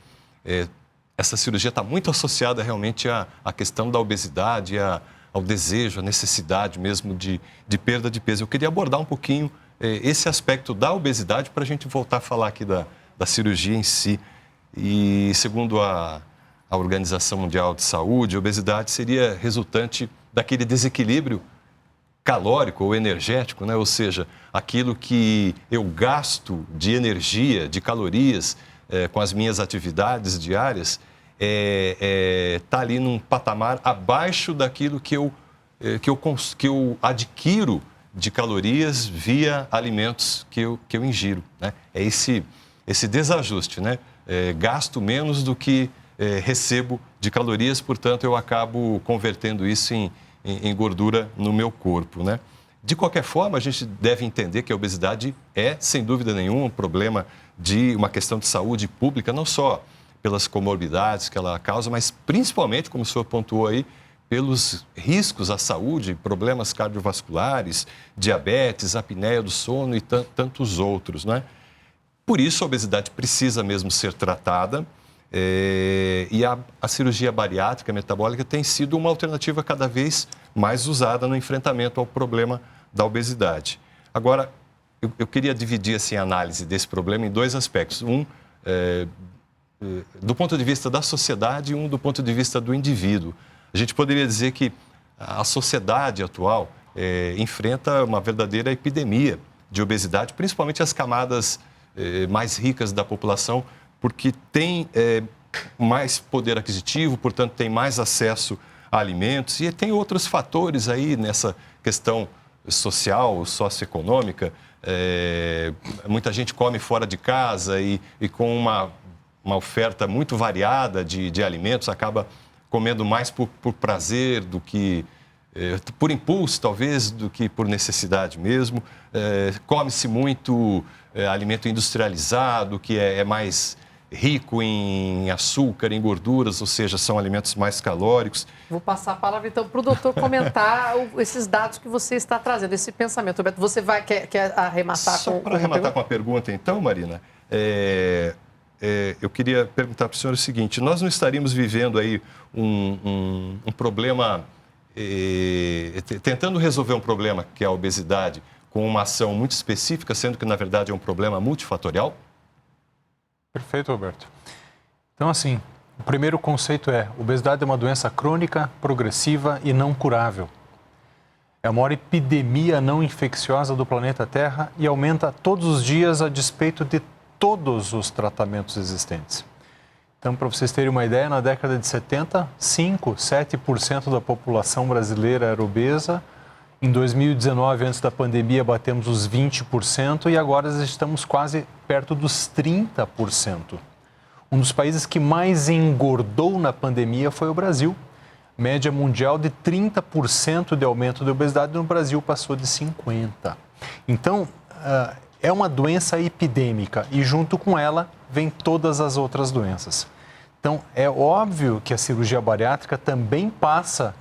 essa cirurgia está muito associada realmente à questão da obesidade, ao desejo, à necessidade mesmo de perda de peso. Eu queria abordar um pouquinho esse aspecto da obesidade para a gente voltar a falar aqui da cirurgia em si. E segundo a Organização Mundial de Saúde, a obesidade seria resultante daquele desequilíbrio calórico ou energético, né? Ou seja, aquilo que eu gasto de energia, de calorias com as minhas atividades diárias, está ali num patamar abaixo daquilo que eu adquiro de calorias via alimentos que eu ingiro, né? É esse desajuste, né? Gasto menos do que recebo de calorias, portanto, eu acabo convertendo isso em gordura no meu corpo, né? De qualquer forma, a gente deve entender que a obesidade é, sem dúvida nenhuma, um problema de uma questão de saúde pública, não só pelas comorbidades que ela causa, mas principalmente, como o senhor pontuou aí, pelos riscos à saúde, problemas cardiovasculares, diabetes, apneia do sono e tantos outros, né? Por isso, a obesidade precisa mesmo ser tratada e a cirurgia bariátrica metabólica tem sido uma alternativa cada vez mais usada no enfrentamento ao problema da obesidade. Agora, eu queria dividir assim, a análise desse problema em 2 aspectos. Um, do ponto de vista da sociedade e um do ponto de vista do indivíduo. A gente poderia dizer que a sociedade atual enfrenta uma verdadeira epidemia de obesidade, principalmente as camadas mais ricas da população, porque tem mais poder aquisitivo, portanto, tem mais acesso a alimentos e tem outros fatores aí nessa questão social, socioeconômica. Muita gente come fora de casa e com uma oferta muito variada de alimentos, acaba comendo mais por prazer do que por impulso, talvez, do que por necessidade mesmo. Come-se muito alimento industrializado, que é mais rico em açúcar, em gorduras, ou seja, são alimentos mais calóricos. Vou passar a palavra, então, para o doutor comentar esses dados que você está trazendo, esse pensamento. Roberto, você quer arrematar Só para arrematar com a pergunta, então, Marina, eu queria perguntar para o senhor o seguinte: nós não estaríamos vivendo aí um problema, tentando resolver um problema que é a obesidade, com uma ação muito específica, sendo que, na verdade, é um problema multifatorial? Perfeito, Roberto. Então, assim, o primeiro conceito é: obesidade é uma doença crônica, progressiva e não curável. É a maior epidemia não infecciosa do planeta Terra e aumenta todos os dias a despeito de todos os tratamentos existentes. Então, para vocês terem uma ideia, na década de 70, 7% da população brasileira era obesa. Em 2019, antes da pandemia, batemos os 20% e agora estamos quase perto dos 30%. Um dos países que mais engordou na pandemia foi o Brasil. Média mundial de 30% de aumento de obesidade, no Brasil passou de 50%. Então, é uma doença epidêmica e junto com ela vem todas as outras doenças. Então, é óbvio que a cirurgia bariátrica também passa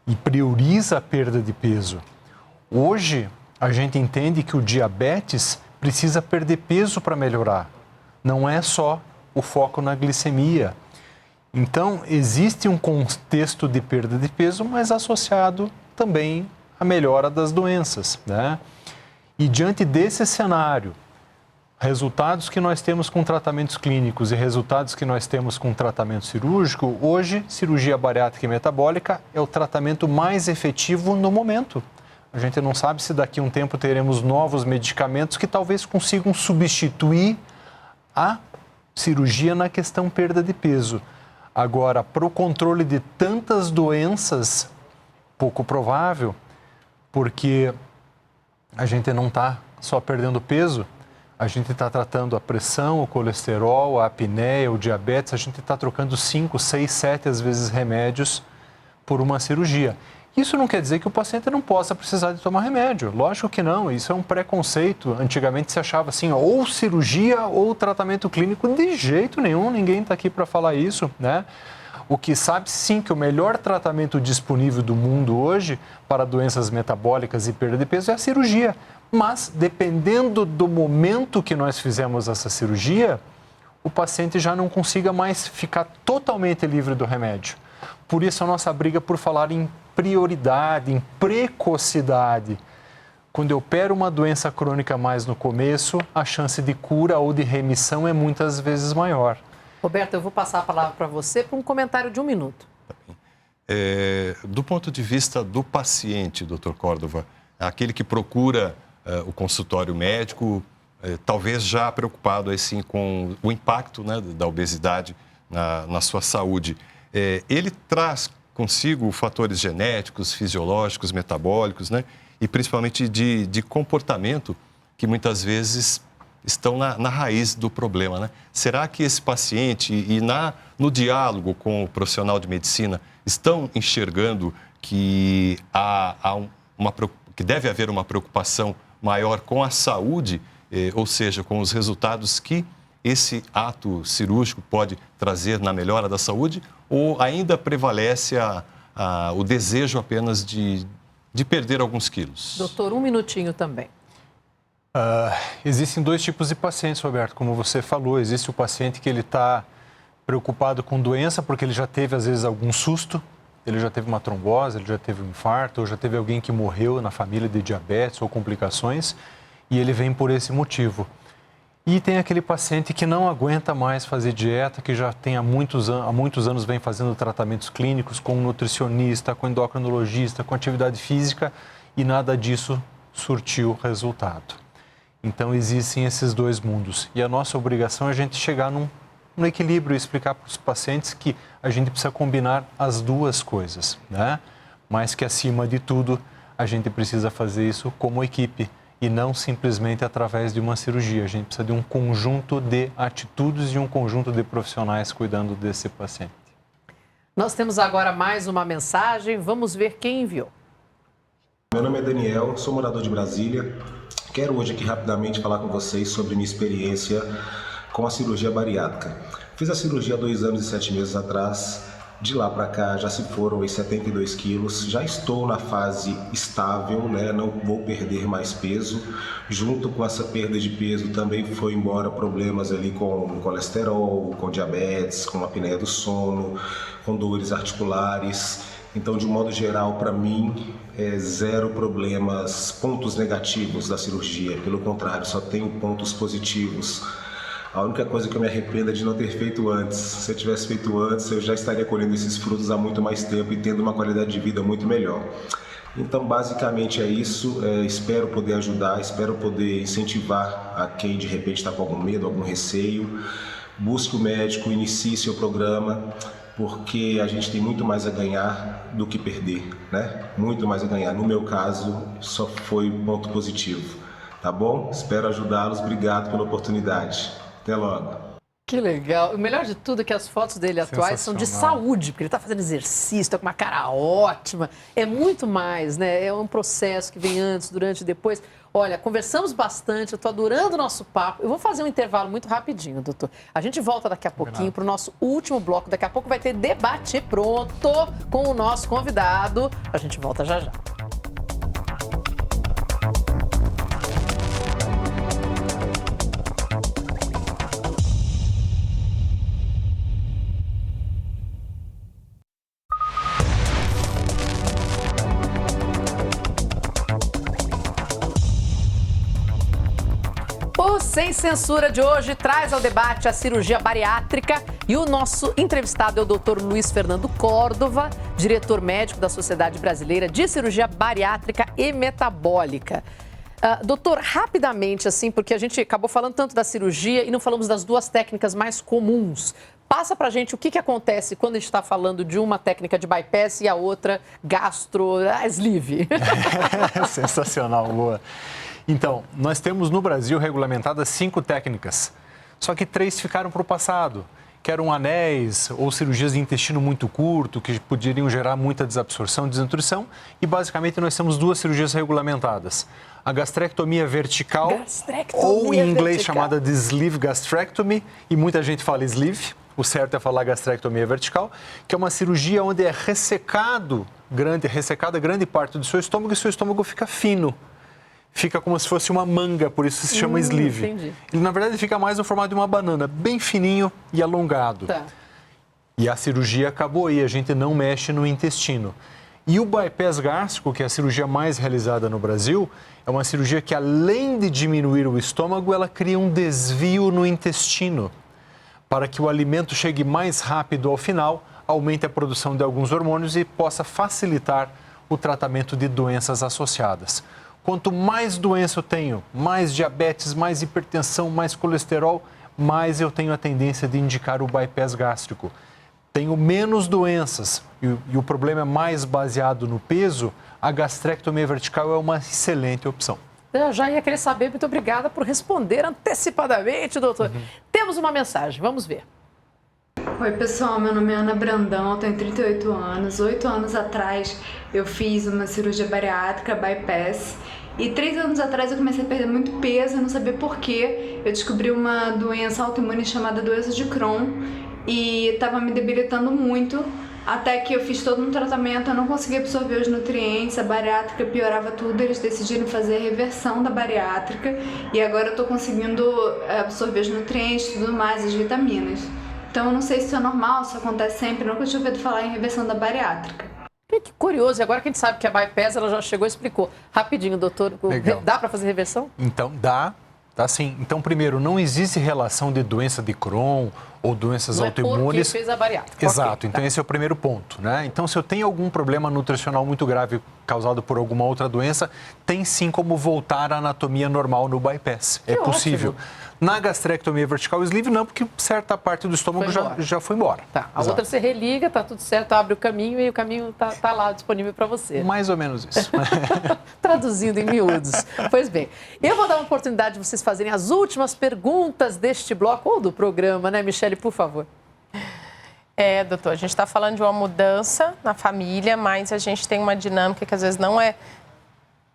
e prioriza a perda de peso. Hoje, a gente entende que o diabetes precisa perder peso para melhorar. Não é só o foco na glicemia. Então, existe um contexto de perda de peso, mas associado também à melhora das doenças, né? E diante desse cenário, resultados que nós temos com tratamentos clínicos e resultados que nós temos com tratamento cirúrgico, hoje, cirurgia bariátrica e metabólica é o tratamento mais efetivo no momento. A gente não sabe se daqui a um tempo teremos novos medicamentos que talvez consigam substituir a cirurgia na questão perda de peso. Agora, para o controle de tantas doenças, pouco provável, porque a gente não está só perdendo peso, a gente está tratando a pressão, o colesterol, a apneia, o diabetes, a gente está trocando 5, 6, 7 às vezes remédios por uma cirurgia. Isso não quer dizer que o paciente não possa precisar de tomar remédio. Lógico que não, isso é um preconceito. Antigamente se achava assim, ou cirurgia ou tratamento clínico. De jeito nenhum, ninguém está aqui para falar isso, né? O que sabe sim que o melhor tratamento disponível do mundo hoje para doenças metabólicas e perda de peso é a cirurgia. Mas, dependendo do momento que nós fizemos essa cirurgia, o paciente já não consiga mais ficar totalmente livre do remédio. Por isso a nossa briga por falar em prioridade, em precocidade. Quando eu opero uma doença crônica mais no começo, a chance de cura ou de remissão é muitas vezes maior. Roberto, eu vou passar a palavra para você para um comentário de 1 minuto. Do ponto de vista do paciente, doutor Córdova, aquele que procura o consultório médico, talvez já preocupado assim, com o impacto, né, da obesidade na sua saúde, ele traz consigo fatores genéticos, fisiológicos, metabólicos, né? E principalmente de comportamento que muitas vezes estão na raiz do problema, né? Será que esse paciente no diálogo com o profissional de medicina estão enxergando que que deve haver uma preocupação maior com a saúde, ou seja, com os resultados que esse ato cirúrgico pode trazer na melhora da saúde, ou ainda prevalece o desejo apenas de perder alguns quilos? Doutor, 1 minutinho também. Existem 2 tipos de pacientes, Roberto, como você falou. Existe o paciente que ele está preocupado com doença porque ele já teve, às vezes, algum susto, ele já teve uma trombose, ele já teve um infarto, ou já teve alguém que morreu na família de diabetes ou complicações, e ele vem por esse motivo. E tem aquele paciente que não aguenta mais fazer dieta, que já tem há muitos anos vem fazendo tratamentos clínicos com um nutricionista, com endocrinologista, com atividade física, e nada disso surtiu resultado. Então, existem esses 2 mundos. E a nossa obrigação é a gente chegar num equilíbrio e explicar para os pacientes que a gente precisa combinar as 2 coisas, né? Mas que, acima de tudo, a gente precisa fazer isso como equipe e não simplesmente através de uma cirurgia. A gente precisa de um conjunto de atitudes e um conjunto de profissionais cuidando desse paciente. Nós temos agora mais uma mensagem. Vamos ver quem enviou. Meu nome é Daniel, sou morador de Brasília. Quero hoje aqui rapidamente falar com vocês sobre minha experiência com a cirurgia bariátrica. Fiz a cirurgia há 2 anos e 7 meses atrás De lá para cá já se foram aí 72 quilos, já estou na fase estável, né? Não vou perder mais peso. Junto com essa perda de peso também foi embora problemas ali com colesterol, com diabetes, com apneia do sono, com dores articulares. Então, de um modo geral, para mim, zero problemas, pontos negativos da cirurgia. Pelo contrário, só tenho pontos positivos. A única coisa que eu me arrependo é de não ter feito antes. Se eu tivesse feito antes, eu já estaria colhendo esses frutos há muito mais tempo e tendo uma qualidade de vida muito melhor. Então, basicamente é isso. Espero poder ajudar, espero poder incentivar a quem de repente está com algum medo, algum receio. Busque o médico, inicie seu programa, porque a gente tem muito mais a ganhar do que perder, né? Muito mais a ganhar. No meu caso, só foi ponto positivo. Tá bom? Espero ajudá-los. Obrigado pela oportunidade. Até logo. Que legal. O melhor de tudo é que as fotos dele atuais são de saúde, porque ele está fazendo exercício, está com uma cara ótima. É muito mais, né? É um processo que vem antes, durante e depois. Olha, conversamos bastante, eu estou adorando o nosso papo. Eu vou fazer um intervalo muito rapidinho, doutor. A gente volta daqui a pouquinho para o nosso último bloco. Daqui a pouco vai ter debate pronto com o nosso convidado. A gente volta já já. O Sem Censura de hoje traz ao debate a cirurgia bariátrica e o nosso entrevistado é o Dr. Luiz Fernando Córdova, diretor médico da Sociedade Brasileira de Cirurgia Bariátrica e Metabólica. Doutor, rapidamente, assim, porque a gente acabou falando tanto da cirurgia e não falamos das duas técnicas mais comuns. Passa pra gente o que acontece quando a gente está falando de uma técnica de bypass e a outra sleeve. Sensacional, boa. Então, nós temos no Brasil regulamentadas 5 técnicas, só que 3 ficaram para o passado, que eram anéis ou cirurgias de intestino muito curto, que poderiam gerar muita desabsorção, desnutrição, e basicamente nós temos 2 cirurgias regulamentadas. A gastrectomia vertical, ou em inglês chamada de sleeve gastrectomy, e muita gente fala sleeve, o certo é falar gastrectomia vertical, que é uma cirurgia onde é ressecada grande parte do seu estômago e seu estômago fica fino. Fica como se fosse uma manga, por isso se chama sleeve. Entendi. Ele, na verdade, fica mais no formato de uma banana, bem fininho e alongado. Tá. E a cirurgia acabou aí, a gente não mexe no intestino. E o bypass gástrico, que é a cirurgia mais realizada no Brasil, é uma cirurgia que, além de diminuir o estômago, ela cria um desvio no intestino, para que o alimento chegue mais rápido ao final, aumente a produção de alguns hormônios e possa facilitar o tratamento de doenças associadas. Quanto mais doença eu tenho, mais diabetes, mais hipertensão, mais colesterol, mais eu tenho a tendência de indicar o bypass gástrico. Tenho menos doenças e o problema é mais baseado no peso, a gastrectomia vertical é uma excelente opção. Eu já ia querer saber, muito obrigada por responder antecipadamente, doutor. Temos uma mensagem, vamos ver. Oi pessoal, meu nome é Ana Brandão, eu tenho 38 anos. 8 anos atrás eu fiz uma cirurgia bariátrica, bypass, e 3 anos atrás eu comecei a perder muito peso, eu não sabia porquê. Eu descobri uma doença autoimune chamada doença de Crohn e estava me debilitando muito, até que eu fiz todo um tratamento, eu não conseguia absorver os nutrientes, a bariátrica piorava tudo, eles decidiram fazer a reversão da bariátrica e agora eu estou conseguindo absorver os nutrientes e tudo mais, as vitaminas. Então, eu não sei se isso é normal, se acontece sempre. Eu nunca tinha ouvido falar em reversão da bariátrica. Que curioso. E agora que a gente sabe que a bypass, ela já chegou e explicou. Rapidinho, doutor. Legal. Dá para fazer reversão? Então, dá sim. Então, primeiro, não existe relação de doença de Crohn ou doenças autoimunes. Porque fez a bariátrica. Exato. Okay, então, esse é o primeiro ponto, né? Então, se eu tenho algum problema nutricional muito grave causado por alguma outra doença, tem sim como voltar à anatomia normal no bypass. É possível. Ótimo. Na gastrectomia vertical sleeve, não, porque certa parte do estômago já foi embora. Tá. A outra você religa, tá tudo certo, abre o caminho e o caminho tá lá disponível para você. Mais ou menos isso. Traduzindo em miúdos. Pois bem, eu vou dar uma oportunidade de vocês fazerem as últimas perguntas deste bloco ou do programa, né, Michele, por favor. Doutor, a gente está falando de uma mudança na família, mas a gente tem uma dinâmica que às vezes não é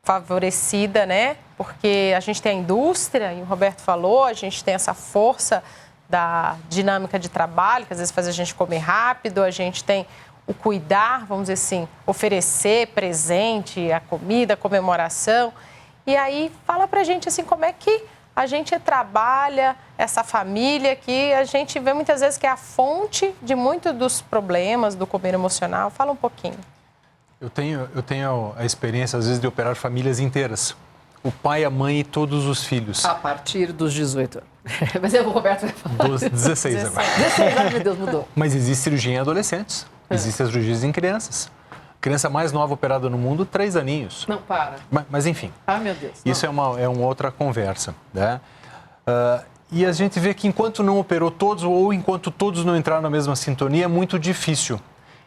favorecida, né? Porque a gente tem a indústria, e o Roberto falou, a gente tem essa força da dinâmica de trabalho, que às vezes faz a gente comer rápido, a gente tem o cuidar, vamos dizer assim, oferecer presente, a comida, a comemoração. E aí fala pra gente assim, como é que a gente trabalha essa família que a gente vê muitas vezes que é a fonte de muitos dos problemas do comer emocional. Fala um pouquinho. Eu tenho a experiência, às vezes, de operar famílias inteiras. O pai, a mãe e todos os filhos. A partir dos 18 anos. Mas o Roberto vai falar. Dos 16 agora. 16 anos, meu Deus, mudou. Mas existe cirurgia em adolescentes. Existem as cirurgias em crianças. Criança mais nova operada no mundo, 3 aninhos. Não, para. Mas enfim. Ah, meu Deus. Isso é uma outra conversa, né? E a gente vê que enquanto não operou todos ou enquanto todos não entraram na mesma sintonia, é muito difícil.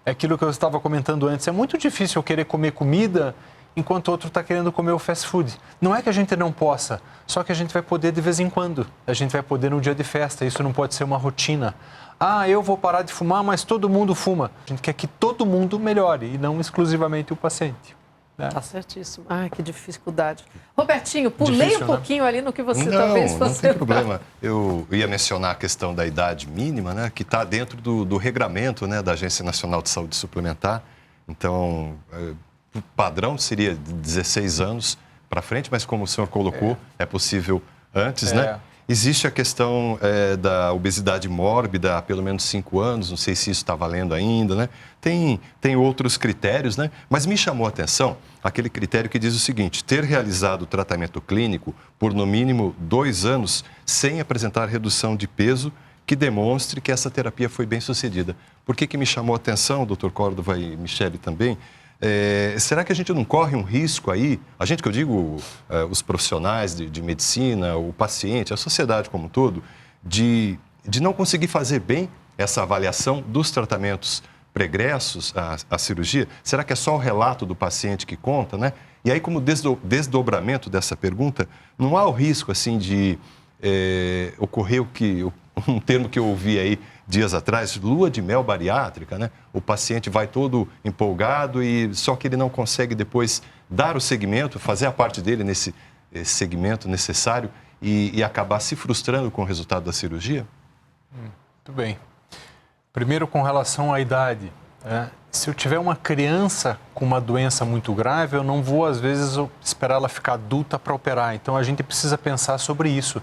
É aquilo que eu estava comentando antes. É muito difícil eu querer comer comida enquanto o outro está querendo comer o fast food. Não é que a gente não possa, só que a gente vai poder de vez em quando. A gente vai poder no dia de festa. Isso não pode ser uma rotina. Ah, eu vou parar de fumar, mas todo mundo fuma. A gente quer que todo mundo melhore e não exclusivamente o paciente. Né? Tá certíssimo. Ai, que dificuldade. Robertinho, pulei Difícil, um pouquinho ali no que você Não, talvez não fosse... tem problema. Eu ia mencionar a questão da idade mínima, né, que está dentro do regramento, né, da Agência Nacional de Saúde Suplementar. Então, o padrão seria de 16 anos para frente, mas como o senhor colocou, é possível antes, né? Existe a questão da obesidade mórbida há pelo menos 5 anos, não sei se isso está valendo ainda, né? Tem outros critérios, né? Mas me chamou a atenção aquele critério que diz o seguinte: ter realizado o tratamento clínico por no mínimo 2 anos sem apresentar redução de peso que demonstre que essa terapia foi bem sucedida. Por que me chamou a atenção, doutor Córdova e Michele também? Será que a gente não corre um risco aí, a gente que eu digo, os profissionais de medicina, o paciente, a sociedade como um todo, de não conseguir fazer bem essa avaliação dos tratamentos pregressos à cirurgia? Será que é só o relato do paciente que conta, né? E aí, como desdobramento dessa pergunta, não há o risco, assim, de ocorrer um termo que eu ouvi aí dias atrás, lua de mel bariátrica, né? O paciente vai todo empolgado e só que ele não consegue depois dar o segmento, fazer a parte dele nesse segmento necessário e acabar se frustrando com o resultado da cirurgia? Muito bem. Primeiro, com relação à idade. Se eu tiver uma criança com uma doença muito grave, eu não vou, às vezes, esperar ela ficar adulta para operar. Então, a gente precisa pensar sobre isso.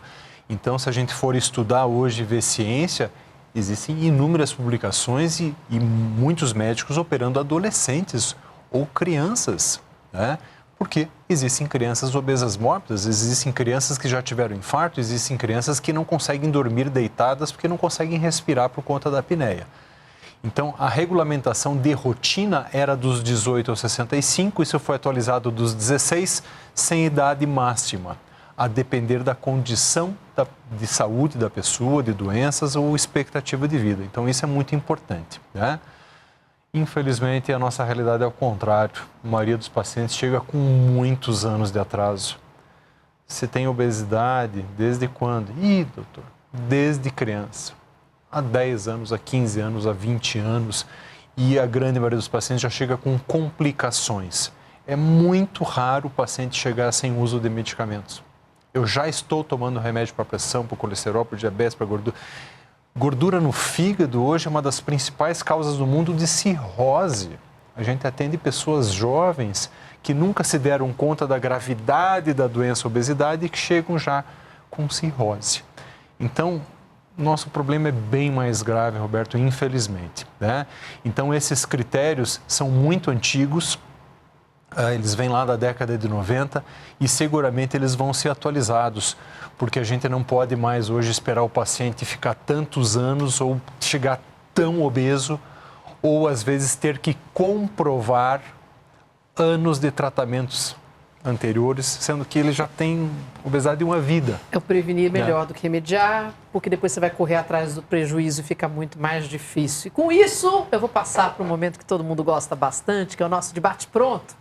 Então, se a gente for estudar hoje e ver ciência, existem inúmeras publicações e muitos médicos operando adolescentes ou crianças, né? Porque existem crianças obesas mórbidas, existem crianças que já tiveram infarto, existem crianças que não conseguem dormir deitadas porque não conseguem respirar por conta da apneia. Então, a regulamentação de rotina era dos 18 aos 65, isso foi atualizado dos 16, sem idade máxima, a depender da condição de saúde da pessoa, de doenças ou expectativa de vida. Então, isso é muito importante, né? Infelizmente, a nossa realidade é o contrário. A maioria dos pacientes chega com muitos anos de atraso. Você tem obesidade desde quando? Doutor, desde criança. Há 10 anos, há 15 anos, há 20 anos. E a grande maioria dos pacientes já chega com complicações. É muito raro o paciente chegar sem uso de medicamentos. Eu já estou tomando remédio para pressão, para colesterol, para diabetes, para gordura. Gordura no fígado hoje é uma das principais causas do mundo de cirrose. A gente atende pessoas jovens que nunca se deram conta da gravidade da doença obesidade e que chegam já com cirrose. Então, nosso problema é bem mais grave, Roberto, infelizmente, né? Então, esses critérios são muito antigos. Eles vêm lá da década de 90 e seguramente eles vão ser atualizados, porque a gente não pode mais hoje esperar o paciente ficar tantos anos ou chegar tão obeso ou às vezes ter que comprovar anos de tratamentos anteriores, sendo que ele já tem obesidade de uma vida. É o prevenir melhor do que remediar, porque depois você vai correr atrás do prejuízo e fica muito mais difícil. E com isso, eu vou passar para um momento que todo mundo gosta bastante, que é o nosso debate pronto.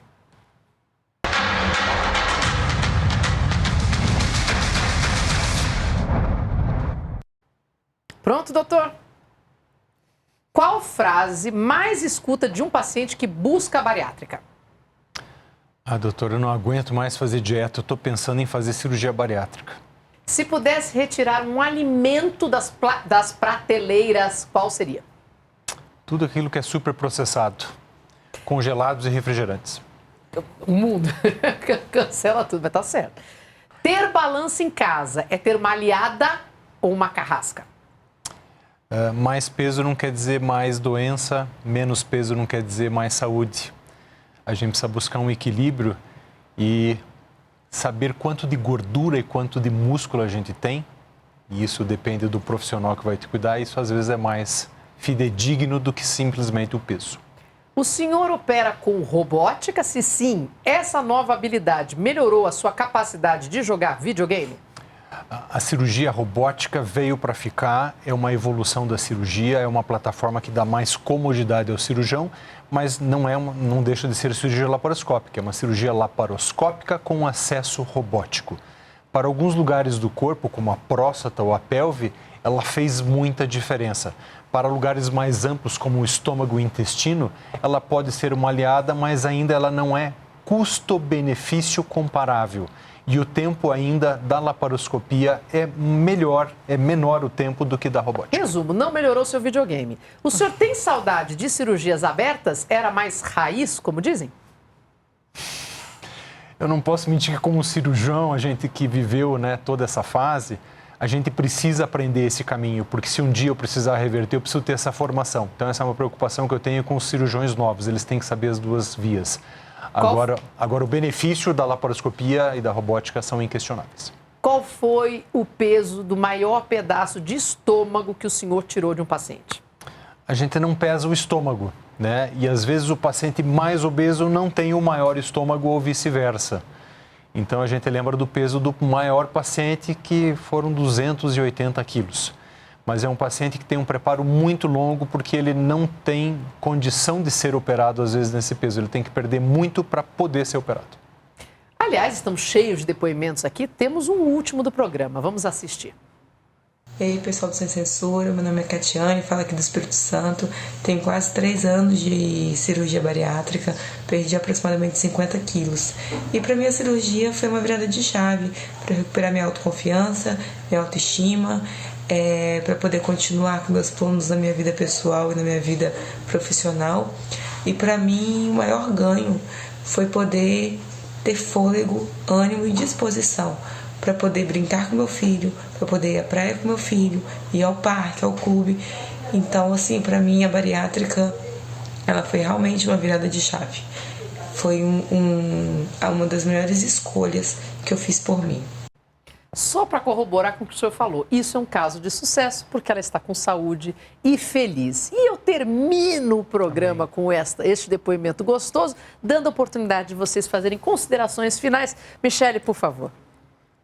Pronto, doutor? Qual frase mais escuta de um paciente que busca a bariátrica? Doutor, eu não aguento mais fazer dieta, eu estou pensando em fazer cirurgia bariátrica. Se pudesse retirar um alimento das prateleiras, qual seria? Tudo aquilo que é super processado, congelados e refrigerantes. O mundo cancela tudo, mas tá certo. Ter balança em casa é ter uma aliada ou uma carrasca? Mais peso não quer dizer mais doença, menos peso não quer dizer mais saúde. A gente precisa buscar um equilíbrio e saber quanto de gordura e quanto de músculo a gente tem. E isso depende do profissional que vai te cuidar. Isso às vezes é mais fidedigno do que simplesmente o peso. O senhor opera com robótica? Se sim, essa nova habilidade melhorou a sua capacidade de jogar videogame? A cirurgia robótica veio para ficar, é uma evolução da cirurgia, é uma plataforma que dá mais comodidade ao cirurgião, mas não deixa de ser cirurgia laparoscópica, é uma cirurgia laparoscópica com acesso robótico. Para alguns lugares do corpo, como a próstata ou a pelve, ela fez muita diferença. Para lugares mais amplos, como o estômago e o intestino, ela pode ser uma aliada, mas ainda ela não é custo-benefício comparável. E o tempo ainda da laparoscopia é menor o tempo do que da robótica. Resumo, não melhorou seu videogame. O senhor tem saudade de cirurgias abertas? Era mais raiz, como dizem? Eu não posso mentir que como cirurgião, a gente que viveu, né, toda essa fase, a gente precisa aprender esse caminho, porque se um dia eu precisar reverter, eu preciso ter essa formação. Então essa é uma preocupação que eu tenho com os cirurgiões novos, eles têm que saber as duas vias. Agora, o benefício da laparoscopia e da robótica são inquestionáveis. Qual foi o peso do maior pedaço de estômago que o senhor tirou de um paciente? A gente não pesa o estômago, né? E às vezes o paciente mais obeso não tem o maior estômago ou vice-versa. Então a gente lembra do peso do maior paciente, que foram 280 quilos. Mas é um paciente que tem um preparo muito longo, porque ele não tem condição de ser operado, às vezes, nesse peso. Ele tem que perder muito para poder ser operado. Aliás, estamos cheios de depoimentos aqui. Temos um último do programa. Vamos assistir. E aí, pessoal do Sem Censura, meu nome é Catiane, falo aqui do Espírito Santo. Tenho quase 3 anos de cirurgia bariátrica, perdi aproximadamente 50 quilos. E para mim a cirurgia foi uma virada de chave para recuperar minha autoconfiança, minha autoestima, para poder continuar com meus planos na minha vida pessoal e na minha vida profissional. E para mim o maior ganho foi poder ter fôlego, ânimo e disposição para poder brincar com meu filho, para poder ir à praia com meu filho, ir ao parque, ao clube. Então, assim, para mim a bariátrica, ela foi realmente uma virada de chave. Foi uma das melhores escolhas que eu fiz por mim. Só para corroborar com o que o senhor falou, isso é um caso de sucesso, porque ela está com saúde e feliz. E eu termino o programa com este depoimento gostoso, dando a oportunidade de vocês fazerem considerações finais. Michele, por favor.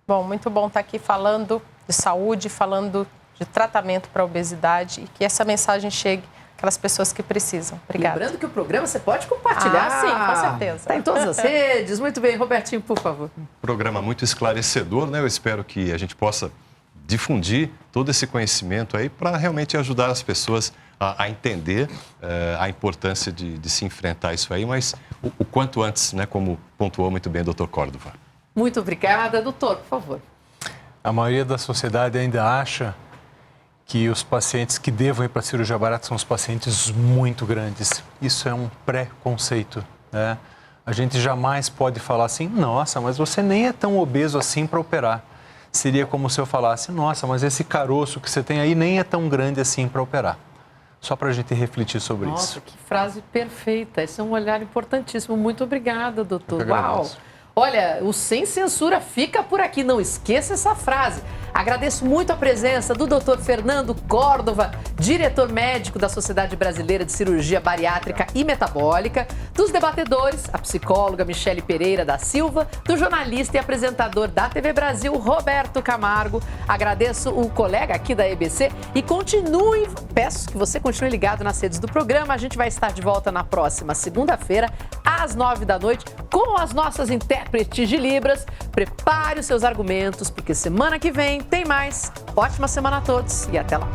Bom, muito bom estar aqui falando de saúde, falando de tratamento para a obesidade e que essa mensagem chegue àquelas pessoas que precisam. Obrigada. Lembrando que o programa você pode compartilhar. Sim, com certeza. Está em todas as redes. Muito bem, Robertinho, por favor. Programa muito esclarecedor, né? Eu espero que a gente possa difundir todo esse conhecimento aí para realmente ajudar as pessoas a entender a importância de se enfrentar isso aí, mas o quanto antes, né? Como pontuou muito bem o Dr. Córdova. Muito obrigada. Doutor, por favor. A maioria da sociedade ainda acha que os pacientes que devam ir para a cirurgia bariátrica são os pacientes muito grandes. Isso é um preconceito, né? A gente jamais pode falar assim, nossa, mas você nem é tão obeso assim para operar. Seria como se eu falasse, nossa, mas esse caroço que você tem aí nem é tão grande assim para operar. Só para a gente refletir sobre isso. Nossa, que frase perfeita. Esse é um olhar importantíssimo. Muito obrigada, doutor. Uau! Olha, o Sem Censura fica por aqui. Não esqueça essa frase. Agradeço muito a presença do Dr. Fernando Córdova, diretor médico da Sociedade Brasileira de Cirurgia Bariátrica e Metabólica, dos debatedores, a psicóloga Michele Pereira da Silva, do jornalista e apresentador da TV Brasil, Roberto Camargo. Agradeço o colega aqui da EBC e peço que você continue ligado nas redes do programa. A gente vai estar de volta na próxima segunda-feira, às 9 da noite, com as nossas intérpretes de Libras. Prepare os seus argumentos, porque semana que vem tem mais. Ótima semana a todos e até lá.